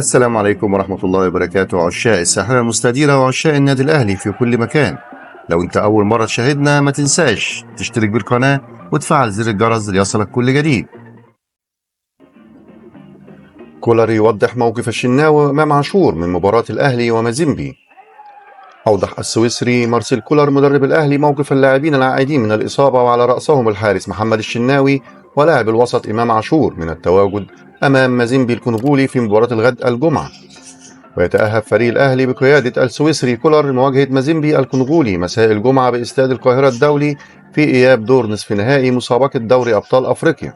السلام عليكم ورحمة الله وبركاته، عشاق الساحرة المستديرة وعشاق النادي الأهلي في كل مكان. لو أنت أول مرة تشاهدنا ما تنساش تشترك بالقناة وتفعل زر الجرس ليصلك كل جديد. كولر يوضح موقف الشناوي أمام عاشور من مباراة الأهلي ومازيمبي. أوضح السويسري مارسيل كولر مدرب الأهلي موقف اللاعبين العائدين من الإصابة، وعلى رأسهم الحارس محمد الشناوي ولاعب الوسط إمام عاشور من التواجد أمام مازيمبي الكونغولي في مباراة الغد الجمعة. ويتأهب فريق الأهلي بقيادة السويسري كولر لمواجهة مازيمبي الكونغولي مساء الجمعة باستاد القاهرة الدولي في إياب دور نصف نهائي مسابقة دوري أبطال أفريقيا.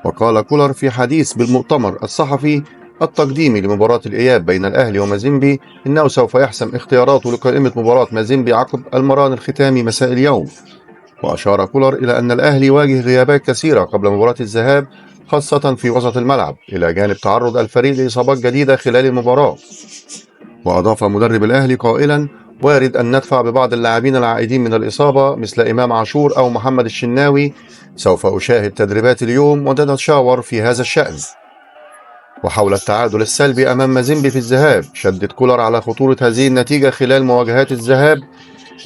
وقال كولر في حديث بالمؤتمر الصحفي التقديمي لمباراة الإياب بين الأهلي ومازيمبي إنه سوف يحسم اختياراته لقائمة مباراة مازيمبي عقب المران الختامي مساء اليوم. وأشار كولر إلى أن الأهلي واجه غيابات كثيرة قبل مباراة الذهاب خاصة في وسط الملعب، إلى جانب تعرض الفريق لإصابات جديدة خلال المباراة. وأضاف مدرب الأهلي قائلا: وارد أن ندفع ببعض اللاعبين العائدين من الإصابة مثل إمام عاشور أو محمد الشناوي. سوف أشاهد تدريبات اليوم ونتشاور في هذا الشأن. وحول التعادل السلبي أمام مازيمبي في الذهاب، شدد كولر على خطورة هذه النتيجة خلال مواجهات الذهاب،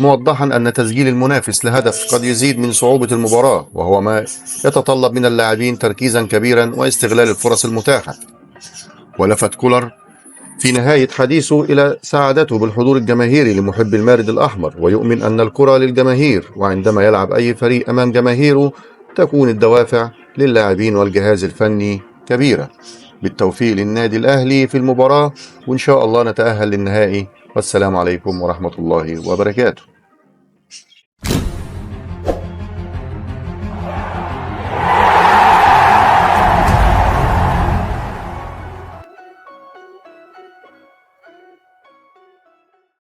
موضحا أن تسجيل المنافس لهدف قد يزيد من صعوبة المباراة، وهو ما يتطلب من اللاعبين تركيزا كبيرا واستغلال الفرص المتاحة. ولفت كولر في نهاية حديثه إلى سعادته بالحضور الجماهيري لمحب المارد الأحمر، ويؤمن أن الكرة للجماهير، وعندما يلعب أي فريق أمام جماهيره تكون الدوافع للاعبين والجهاز الفني كبيرة. بالتوفيق للنادي الأهلي في المباراة، وإن شاء الله نتأهل للنهائي. والسلام عليكم ورحمة الله وبركاته.